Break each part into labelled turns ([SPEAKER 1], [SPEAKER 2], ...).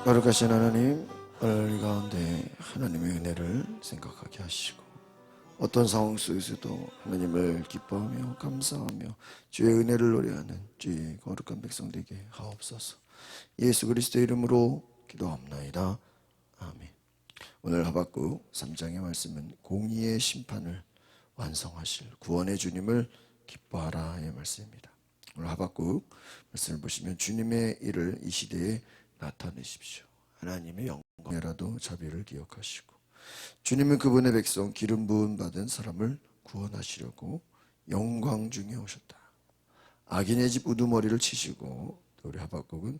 [SPEAKER 1] 거룩하신 하나님, 오늘 이 가운데 하나님의 은혜를 생각하게 하시고 어떤 상황 속에서도 하나님을 기뻐하며 감사하며 주의 은혜를 노래하는 주의 거룩한 백성 되게 하옵소서. 예수 그리스도의 이름으로 기도합나이다. 아멘. 오늘 하박국 3장의 말씀은 공의의 심판을 완성하실 구원의 주님을 기뻐하라의 말씀입니다. 오늘 하박국 말씀을 보시면 주님의 일을 이 시대에 나타내십시오. 하나님의 영광이라도 자비를 기억하시고 주님은 그분의 백성 기름 부음 받은 사람을 구원하시려고 영광 중에 오셨다. 악인의 집 우두머리를 치시고 우리 하박국은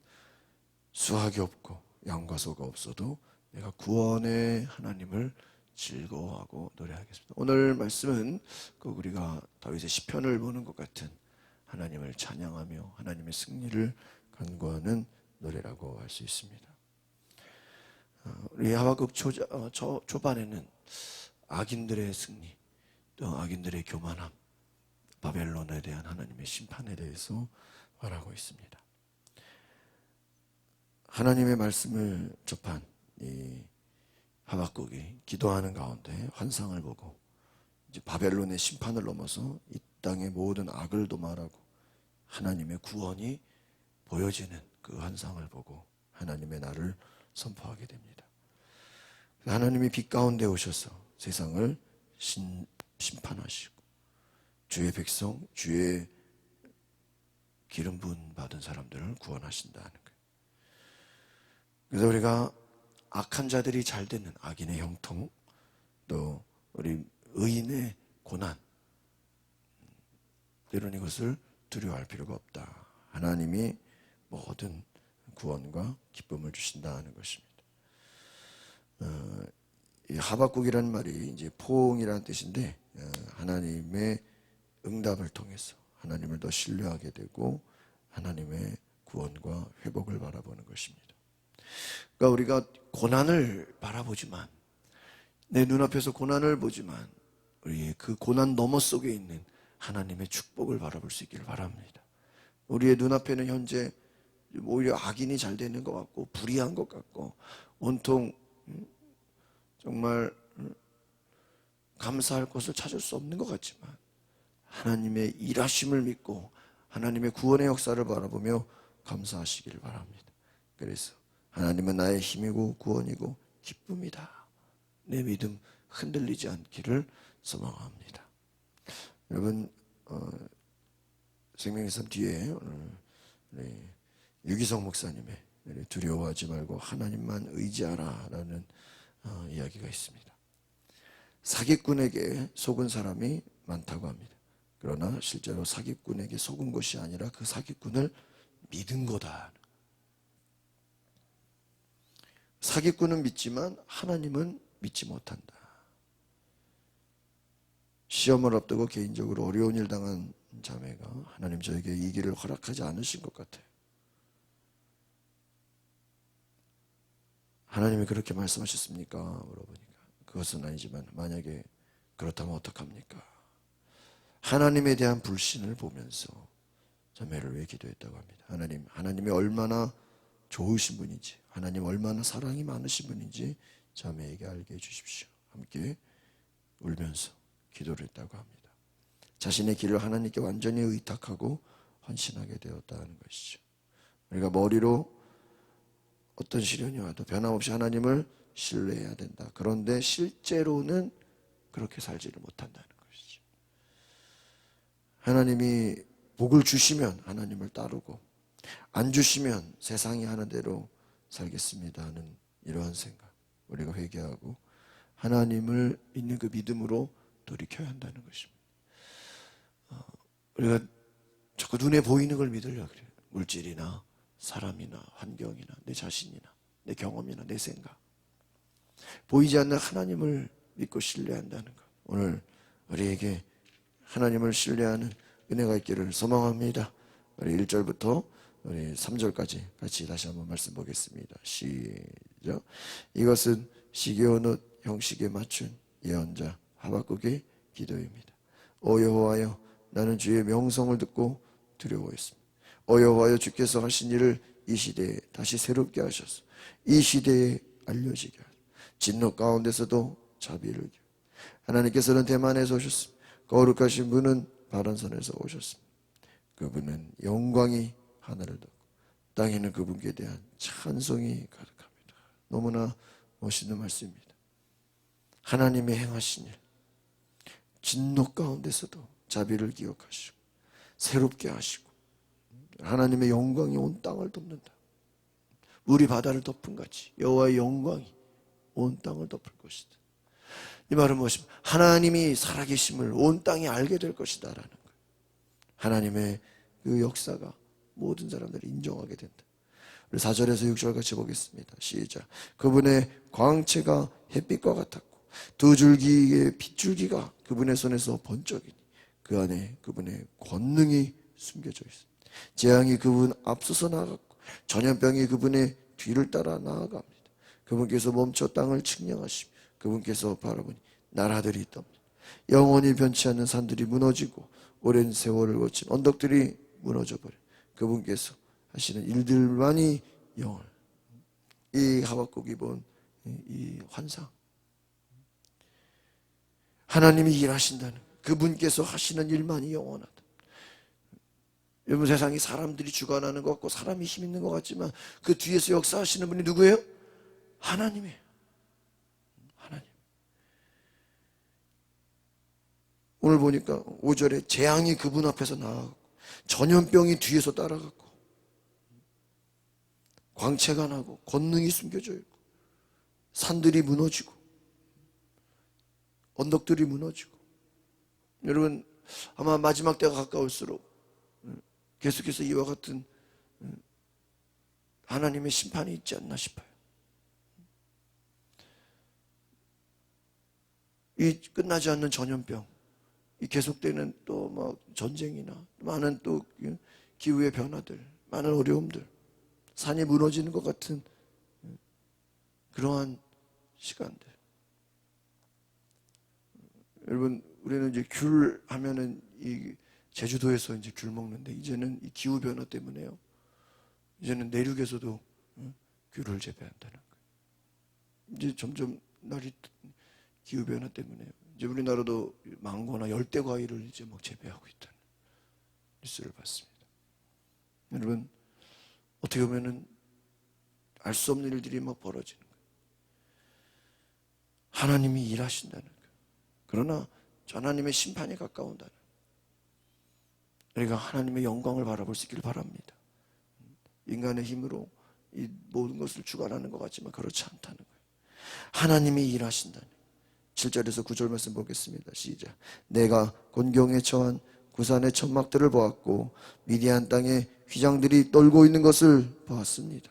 [SPEAKER 1] 수학이 없고 양과소가 없어도 내가 구원의 하나님을 즐거워하고 노래하겠습니다. 오늘 말씀은 꼭 우리가 다윗의 시편을 보는 것 같은 하나님을 찬양하며 하나님의 승리를 간구하는 노래라고 할 수 있습니다. 우리 하박국 초반에는 악인들의 승리, 또 악인들의 교만함, 바벨론에 대한 하나님의 심판에 대해서 말하고 있습니다. 하나님의 말씀을 접한 이 하박국이 기도하는 가운데 환상을 보고 이제 바벨론의 심판을 넘어서 이 땅의 모든 악을 도말하고 하나님의 구원이 보여지는 그 환상을 보고 하나님의 날을 선포하게 됩니다. 하나님이 빛 가운데 오셔서 세상을 심판하시고 주의 백성, 주의 기름 부음 받은 사람들을 구원하신다는 거예요. 그래서 우리가 악한 자들이 잘 되는 악인의 형통, 또 우리 의인의 고난, 때로는 이것을 두려워할 필요가 없다. 하나님이 모든 구원과 기쁨을 주신다는 것입니다. 이 하박국이라는 말이 이제 포옹이라는 뜻인데 하나님의 응답을 통해서 하나님을 더 신뢰하게 되고 하나님의 구원과 회복을 바라보는 것입니다. 그러니까 우리가 고난을 바라보지만 내 눈앞에서 고난을 보지만 우리의 그 고난 너머 속에 있는 하나님의 축복을 바라볼 수 있기를 바랍니다. 우리의 눈앞에는 현재 오히려 악인이 잘 되는 것 같고 불의한 것 같고 온통 정말 감사할 것을 찾을 수 없는 것 같지만 하나님의 일하심을 믿고 하나님의 구원의 역사를 바라보며 감사하시기를 바랍니다. 그래서 하나님은 나의 힘이고 구원이고 기쁨이다. 내 믿음 흔들리지 않기를 소망합니다. 여러분 생명의 삶 뒤에 오늘 유기성 목사님의 두려워하지 말고 하나님만 의지하라 라는 이야기가 있습니다. 사기꾼에게 속은 사람이 많다고 합니다. 그러나 실제로 사기꾼에게 속은 것이 아니라 그 사기꾼을 믿은 거다. 사기꾼은 믿지만 하나님은 믿지 못한다. 시험을 앞두고 개인적으로 어려운 일 당한 자매가 하나님 저에게 이 길을 허락하지 않으신 것 같아요. 하나님이 그렇게 말씀하셨습니까? 물어보니까 그것은 아니지만 만약에 그렇다면 어떡합니까? 하나님에 대한 불신을 보면서 자매를 위해 기도했다고 합니다. 하나님이 얼마나 좋으신 분인지, 하나님 얼마나 사랑이 많으신 분인지 자매에게 알게 해주십시오. 함께 울면서 기도를 했다고 합니다. 자신의 길을 하나님께 완전히 의탁하고 헌신하게 되었다는 것이죠. 우리가 머리로 어떤 시련이 와도 변함없이 하나님을 신뢰해야 된다. 그런데 실제로는 그렇게 살지를 못한다는 것이죠. 하나님이 복을 주시면 하나님을 따르고 안 주시면 세상이 하는 대로 살겠습니다 하는 이러한 생각, 우리가 회개하고 하나님을 믿는 그 믿음으로 돌이켜야 한다는 것입니다. 우리가 자꾸 눈에 보이는 걸 믿으려고 그래요. 물질이나 사람이나 환경이나 내 자신이나 내 경험이나 내 생각, 보이지 않는 하나님을 믿고 신뢰한다는 것, 오늘 우리에게 하나님을 신뢰하는 은혜가 있기를 소망합니다. 우리 1절부터 우리 3절까지 같이 다시 한번 말씀 보겠습니다. 시작. 이것은 시기온옷 형식에 맞춘 예언자 하박국의 기도입니다. 오 여호와여, 나는 주의 명성을 듣고 두려워했습니다. 오 여호와여, 주께서 하신 일을 이 시대에 다시 새롭게 하셔서 이 시대에 알려지게 하소서. 진노 가운데서도 자비를 기울여. 하나님께서는 대만에서 오셨습니다. 거룩하신 분은 바란산에서 오셨습니다. 그분은 영광이 하늘을 덮고 땅에는 그분께 대한 찬송이 가득합니다. 너무나 멋있는 말씀입니다. 하나님의 행하신 일, 진노 가운데서도 자비를 기억하시고 새롭게 하시고 하나님의 영광이 온 땅을 덮는다. 물이 바다를 덮은 같이 여호와의 영광이 온 땅을 덮을 것이다. 이 말은 무엇입니까? 하나님이 살아계심을 온 땅이 알게 될 것이다 라는 거예요. 하나님의 그 역사가 모든 사람들이 인정하게 된다. 4절에서 6절 같이 보겠습니다. 시작. 그분의 광채가 햇빛과 같았고 두 줄기의 핏줄기가 그분의 손에서 번쩍이니 그 안에 그분의 권능이 숨겨져 있습니다. 재앙이 그분 앞서서 나아갔고 전염병이 그분의 뒤를 따라 나아갑니다. 그분께서 멈춰 땅을 측량하시며 그분께서 바라보니 나라들이 있답니다. 영원히 변치 않는 산들이 무너지고 오랜 세월을 거친 언덕들이 무너져버려 그분께서 하시는 일들만이 영원. 이 하박국이 본 이 환상, 하나님이 일하신다는 그분께서 하시는 일만이 영원하다. 여러분, 세상이 사람들이 주관하는 것 같고 사람이 힘 있는 것 같지만 그 뒤에서 역사하시는 분이 누구예요? 하나님이에요. 하나님. 오늘 보니까 5절에 재앙이 그분 앞에서 나아가고 전염병이 뒤에서 따라갔고 광채가 나고 권능이 숨겨져 있고 산들이 무너지고 언덕들이 무너지고. 여러분, 아마 마지막 때가 가까울수록 계속해서 이와 같은 하나님의 심판이 있지 않나 싶어요. 이 끝나지 않는 전염병, 이 계속되는 또 막 전쟁이나 많은 또 기후의 변화들, 많은 어려움들, 산이 무너지는 것 같은 그러한 시간들. 여러분, 우리는 이제 귤 하면은 이 제주도에서 이제 귤 먹는데 이제는 이 기후 변화 때문에요. 이제는 내륙에서도 귤을 재배한다는 거예요. 이제 점점 날이 기후 변화 때문에 이제 우리나라도 망고나 열대 과일을 이제 막 재배하고 있다는 뉴스를 봤습니다. 여러분, 어떻게 보면은 알 수 없는 일들이 막 벌어지는 거예요. 하나님이 일하신다는 거예요. 그러나 하나님의 심판이 가까운다는 거예요. 우리가 하나님의 영광을 바라볼 수 있기를 바랍니다. 인간의 힘으로 이 모든 것을 주관하는 것 같지만 그렇지 않다는 거예요. 하나님이 일하신다는 거예요. 7절에서 9절 말씀 보겠습니다. 시작. 내가 곤경에 처한 구산의 천막들을 보았고 미디안 땅에 휘장들이 떨고 있는 것을 보았습니다.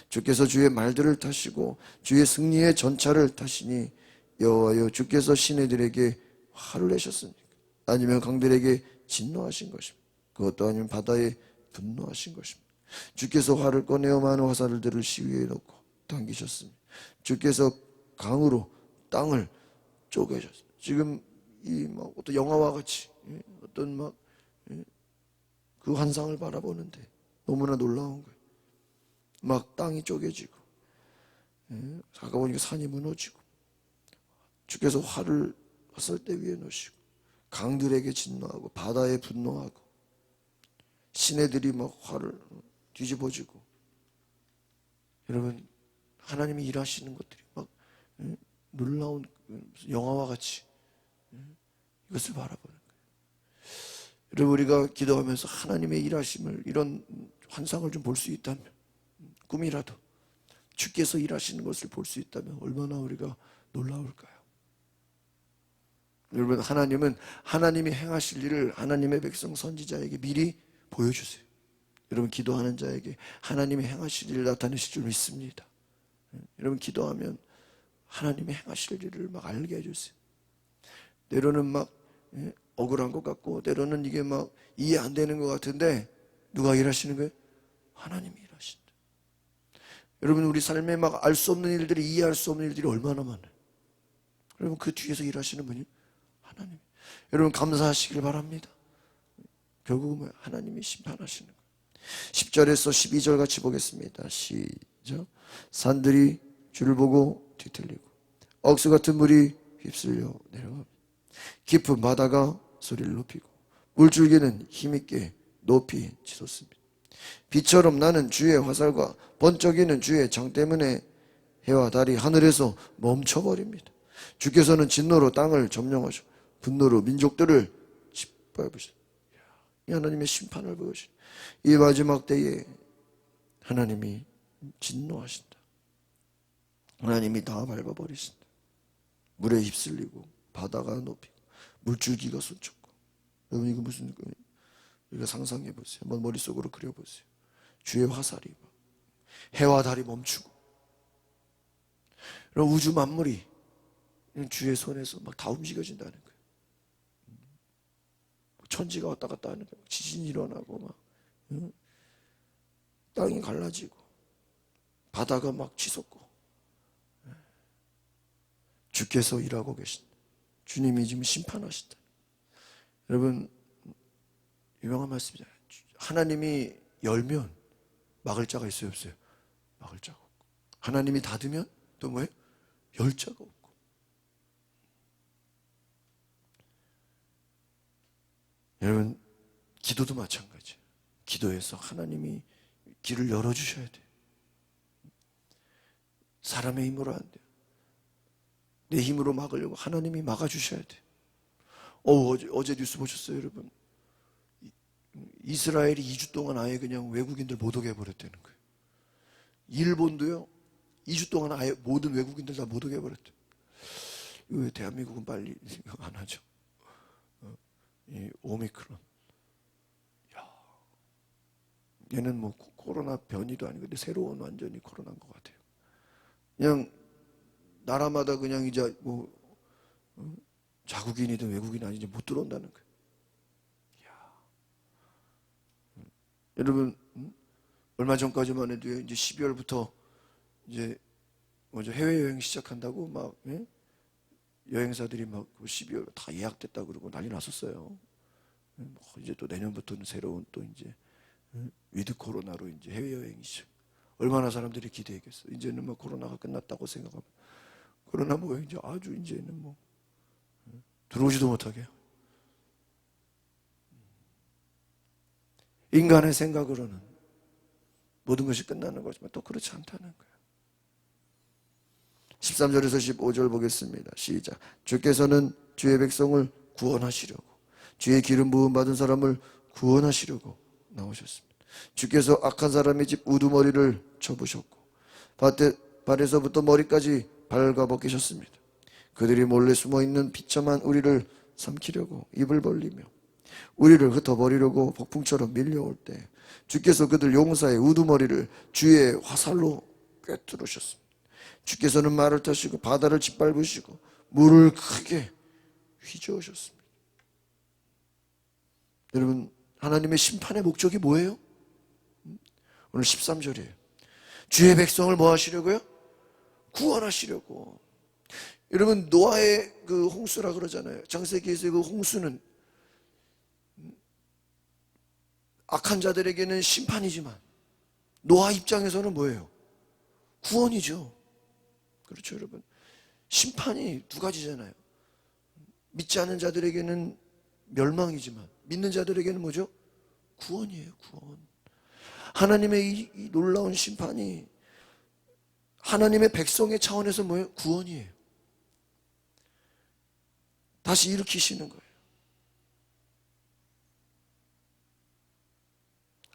[SPEAKER 1] 주께서 주의 말들을 타시고 주의 승리의 전차를 타시니 여호와여, 주께서 시내들에게 화를 내셨습니까? 아니면 강들에게 진노하신 것입니까? 그것도 아니면 바다에 분노하신 것입니까? 주께서 활을 꺼내어 많은 화살들을 시위에 넣고 당기셨습니다. 주께서 강으로 땅을 쪼개셨습니다. 지금 이 막 어떤 영화와 같이 어떤 막 그 환상을 바라보는데 너무나 놀라운 거예요. 막 땅이 쪼개지고 아까 보니까 산이 무너지고 주께서 활을 화살대 위에 놓으시고 강들에게 진노하고 바다에 분노하고 시내들이 막 활을 뒤집어지고. 여러분, 하나님이 일하시는 것들이 막 놀라운 영화와 같이 이것을 바라보는 거예요. 여러분, 우리가 기도하면서 하나님의 일하심을, 이런 환상을 좀 볼 수 있다면, 꿈이라도 주께서 일하시는 것을 볼 수 있다면 얼마나 우리가 놀라울까요? 여러분, 하나님은 하나님이 행하실 일을 하나님의 백성 선지자에게 미리 보여주세요. 여러분, 기도하는 자에게 하나님이 행하실 일을 나타내실 줄 믿습니다. 여러분, 기도하면 하나님이 행하실 일을 막 알게 해주세요. 때로는 막 억울한 것 같고 때로는 이게 막 이해 안 되는 것 같은데 누가 일하시는 거예요? 하나님이 일하신다. 여러분, 우리 삶에 막 알 수 없는 일들이, 이해할 수 없는 일들이 얼마나 많아요. 여러분, 그 뒤에서 일하시는 분이 하나님. 여러분, 감사하시길 바랍니다. 결국은 하나님이 심판하시는 거예요. 10절에서 12절 같이 보겠습니다. 시작. 산들이 주를 보고 뒤틀리고 억수 같은 물이 휩쓸려 내려갑니다. 깊은 바다가 소리를 높이고 물줄기는 힘있게 높이 치솟습니다. 비처럼 나는 주의 화살과 번쩍이는 주의 정 때문에 해와 달이 하늘에서 멈춰버립니다. 주께서는 진노로 땅을 점령하시고 분노로 민족들을 짓밟으시고 이 하나님의 심판을 보여주시고 이 마지막 때에 하나님이 진노하신다. 하나님이 다 밟아버리신다. 물에 휩쓸리고 바다가 높이고 물줄기가 솟쳤고. 여러분 이거 무슨 거예요? 우리가 상상해 보세요. 한번 머릿속으로 그려보세요. 주의 화살이 해와 달이 멈추고 우주 만물이 주의 손에서 막 다 움직여진다는 거예요. 천지가 왔다 갔다 하는 거예요. 지진이 일어나고 막 땅이 갈라지고 바다가 막 치솟고 주께서 일하고 계신다. 주님이 지금 심판하신다. 여러분 유명한 말씀이잖아요. 하나님이 열면 막을 자가 있어요, 없어요? 막을 자가 없고 하나님이 닫으면 또 뭐예요? 열 자가 없고. 여러분 기도도 마찬가지예요. 기도에서 하나님이 길을 열어주셔야 돼요. 사람의 힘으로 안 돼요. 내 힘으로 막으려고 하나님이 막아주셔야 돼요. 어제 뉴스 보셨어요, 여러분? 이스라엘이 2주 동안 아예 그냥 외국인들 못 오게 해버렸다는 거예요. 일본도요, 2주 동안 아예 모든 외국인들 다 못 오게 해버렸대요. 왜 대한민국은 빨리 생각 안 하죠? 이 오미크론. 얘는 뭐 코로나 변이도 아니고 근데 새로운 완전히 코로나인 것 같아요. 그냥 나라마다 그냥 이제 뭐 자국인이든 외국인 아니지 못 들어온다는 거예요. 여러분 얼마 전까지만 해도 이제 12월부터 이제 먼저 해외 여행 시작한다고 막 여행사들이 막 12월 다 예약됐다 그러고 난리 났었어요. 이제 또 내년부터는 새로운 또 이제 위드 코로나로 이제 해외 여행이죠. 얼마나 사람들이 기대했겠어. 이제는 뭐 코로나가 끝났다고 생각하면 그러나 뭐 이제 아주 이제는 뭐 들어오지도 못하게. 인간의 생각으로는 모든 것이 끝나는 거지만 또 그렇지 않다는 거예요. 13절에서 15절 보겠습니다. 시작. 주께서는 주의 백성을 구원하시려고 주의 기름 부음 받은 사람을 구원하시려고 나오셨습니다. 주께서 악한 사람의 집 우두머리를 쳐부셨고 발에서부터 머리까지 발가벗기셨습니다. 그들이 몰래 숨어있는 비참한 우리를 삼키려고 입을 벌리며 우리를 흩어버리려고 폭풍처럼 밀려올 때 주께서 그들 용사의 우두머리를 주의 화살로 꿰뚫으셨습니다. 주께서는 말을 타시고 바다를 짓밟으시고 물을 크게 휘저으셨습니다. 여러분 하나님의 심판의 목적이 뭐예요? 오늘 13절이에요. 주의 백성을 뭐 하시려고요? 구원하시려고. 여러분 노아의 그 홍수라 그러잖아요. 창세기에서의 그 홍수는 악한 자들에게는 심판이지만 노아 입장에서는 뭐예요? 구원이죠. 그렇죠, 여러분. 심판이 두 가지잖아요. 믿지 않는 자들에게는 멸망이지만 믿는 자들에게는 뭐죠? 구원이에요, 구원. 하나님의 이 놀라운 심판이 하나님의 백성의 차원에서 뭐예요? 구원이에요. 다시 일으키시는 거예요.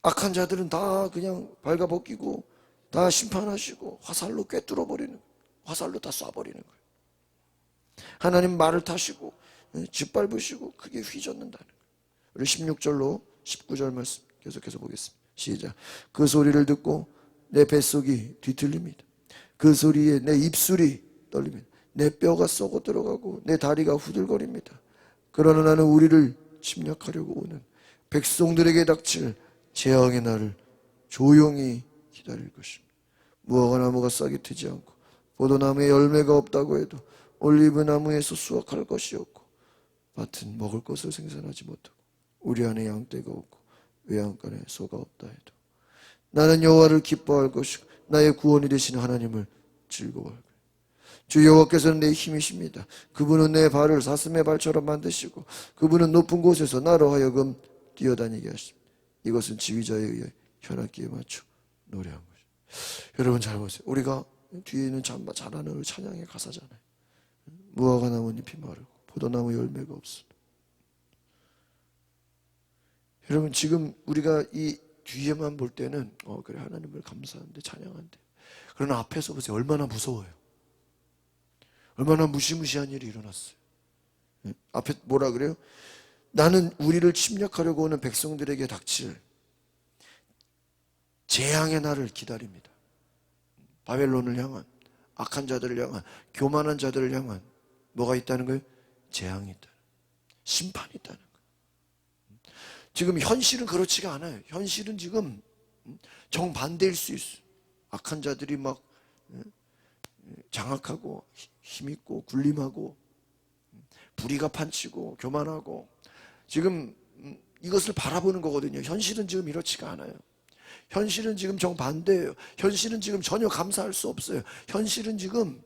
[SPEAKER 1] 악한 자들은 다 그냥 발가벗기고 다 심판하시고 화살로 꿰뚫어 버리는 거예요. 화살로 다 쏴버리는 거예요. 하나님 말을 타시고 짓밟으시고 크게 휘젓는다는 거예요. 우리 16절로 19절 말씀 계속해서 보겠습니다. 시작. 그 소리를 듣고 내 뱃속이 뒤틀립니다. 그 소리에 내 입술이 떨립니다. 내 뼈가 썩어 들어가고 내 다리가 후들거립니다. 그러나 나는 우리를 침략하려고 오는 백성들에게 닥칠 재앙의 날을 조용히 기다릴 것입니다. 무화과 나무가 싹이 트지 않고 포도나무에 열매가 없다고 해도 올리브 나무에서 수확할 것이 없고 밭은 먹을 것을 생산하지 못하고 우리 안에 양떼가 없고 외양간에 소가 없다 해도 나는 여호와를 기뻐할 것이고 나의 구원이 되시는 하나님을 즐거워할 거예요. 주 여호와께서는 내 힘이십니다. 그분은 내 발을 사슴의 발처럼 만드시고 그분은 높은 곳에서 나로 하여금 뛰어다니게 하십니다. 이것은 지휘자에 의해 현악기에 맞춰 노래한 거죠. 여러분 잘 보세요. 우리가 뒤에 있는 잘하는 찬양의 가사잖아요. 무화과 나뭇잎이 마르고 포도나무 열매가 없어. 여러분 지금 우리가 이 뒤에만 볼 때는 그래 하나님을 감사한데 찬양한데, 그러나 앞에서 보세요. 얼마나 무서워요. 얼마나 무시무시한 일이 일어났어요. 앞에 뭐라 그래요? 나는 우리를 침략하려고 오는 백성들에게 닥칠 재앙의 날을 기다립니다. 바벨론을 향한, 악한 자들을 향한, 교만한 자들을 향한 뭐가 있다는 거예요? 재앙이 있다는 거예요. 심판이 있다는 거예요. 지금 현실은 그렇지가 않아요. 현실은 지금 정반대일 수 있어요. 악한 자들이 막 장악하고 힘있고 군림하고 불의가 판치고 교만하고 지금 이것을 바라보는 거거든요. 현실은 지금 이렇지가 않아요. 현실은 지금 정반대예요. 현실은 지금 전혀 감사할 수 없어요. 현실은 지금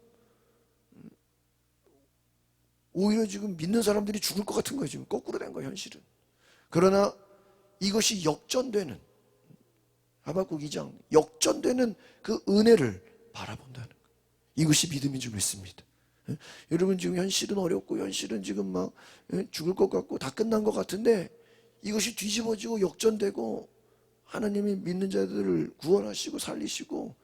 [SPEAKER 1] 오히려 지금 믿는 사람들이 죽을 것 같은 거예요. 지금 거꾸로 된 거예요. 현실은. 그러나 이것이 역전되는, 하박국 2장 역전되는 그 은혜를 바라본다는 거예요. 이것이 믿음인 줄 믿습니다. 여러분 지금 현실은 어렵고 현실은 지금 막 죽을 것 같고 다 끝난 것 같은데 이것이 뒤집어지고 역전되고 하나님이 믿는 자들을 구원하시고 살리시고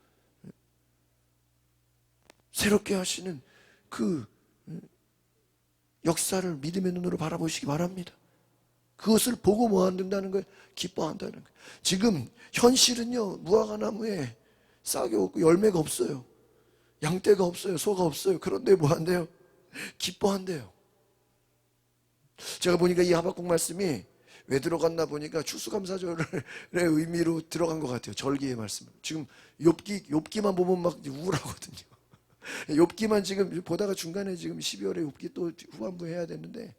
[SPEAKER 1] 새롭게 하시는 그 역사를 믿음의 눈으로 바라보시기 바랍니다. 그것을 보고 뭐 한다는 거예요? 기뻐한다는 거예요. 지금 현실은요, 무화과 나무에 싹이 없고 열매가 없어요. 양떼가 없어요. 소가 없어요. 그런데 뭐 한대요? 기뻐한대요. 제가 보니까 이 하박국 말씀이 왜 들어갔나 보니까 추수감사절의 의미로 들어간 것 같아요. 절기의 말씀. 지금 욥기만 보면 막 우울하거든요. 욥기만 지금 보다가 중간에 지금 12월에 욥기 또 후반부 해야 되는데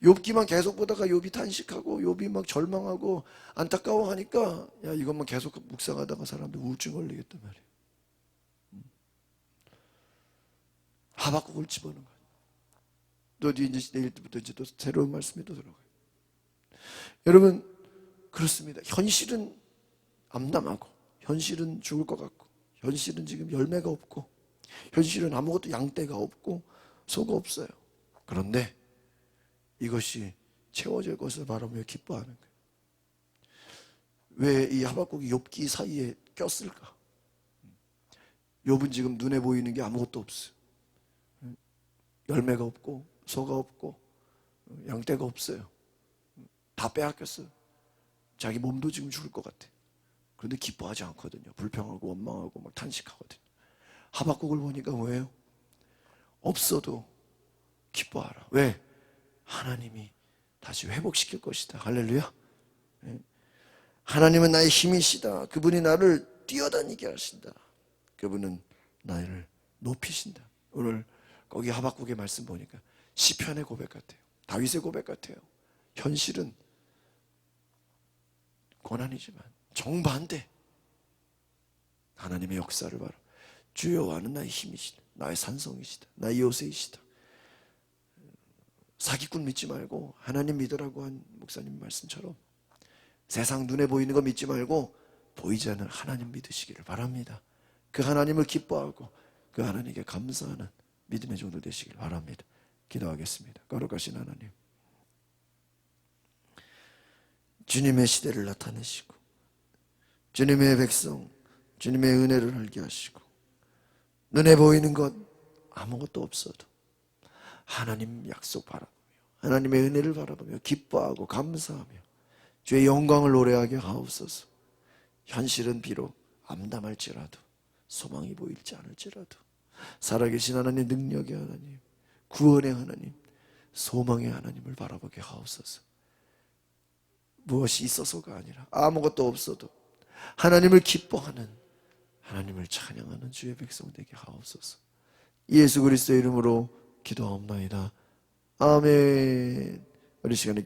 [SPEAKER 1] 욥기만 계속 보다가 욥이 탄식하고 욥이 막 절망하고 안타까워하니까 야 이것만 계속 묵상하다가 사람들 우울증 걸리겠단 말이에요. 하박국을 집어넣은 거예요. 또 이제 내일부터 이제 또 새로운 말씀이 또 들어가요. 여러분 그렇습니다. 현실은 암담하고 현실은 죽을 것 같고 현실은 지금 열매가 없고 현실은 아무것도 양떼가 없고 소가 없어요. 그런데 이것이 채워질 것을 바라며 기뻐하는 거예요. 왜 이 하박국이 욥기 사이에 꼈을까? 욥은 지금 눈에 보이는 게 아무것도 없어요. 열매가 없고 소가 없고 양떼가 없어요. 다 빼앗겼어요. 자기 몸도 지금 죽을 것 같아. 그런데 기뻐하지 않거든요. 불평하고 원망하고 막 탄식하거든요. 하박국을 보니까 뭐예요? 없어도 기뻐하라. 왜? 하나님이 다시 회복시킬 것이다. 할렐루야. 하나님은 나의 힘이시다. 그분이 나를 뛰어다니게 하신다. 그분은 나를 높이신다. 오늘 거기 하박국의 말씀 보니까 시편의 고백 같아요. 다윗의 고백 같아요. 현실은 고난이지만 정반대 하나님의 역사를 바라. 주 여호와는 나의 힘이시다. 나의 산성이시다. 나의 요새이시다. 사기꾼 믿지 말고 하나님 믿으라고 한 목사님 말씀처럼 세상 눈에 보이는 거 믿지 말고 보이지 않는 하나님 믿으시기를 바랍니다. 그 하나님을 기뻐하고 그 하나님께 감사하는 믿음의 종들 되시길 바랍니다. 기도하겠습니다. 거룩하신 하나님, 주님의 시대를 나타내시고 주님의 백성, 주님의 은혜를 알게 하시고 눈에 보이는 것 아무것도 없어도 하나님 약속 바라보며 하나님의 은혜를 바라보며 기뻐하고 감사하며 주의 영광을 노래하게 하옵소서. 현실은 비록 암담할지라도 소망이 보일지 않을지라도 살아계신 하나님, 능력의 하나님, 구원의 하나님, 소망의 하나님을 바라보게 하옵소서. 무엇이 있어서가 아니라 아무것도 없어도 하나님을 기뻐하는, 하나님을 찬양하는 주의 백성 되게 하옵소서. 예수 그리스도의 이름으로 기도하옵나이다. 아멘. 우리 시간에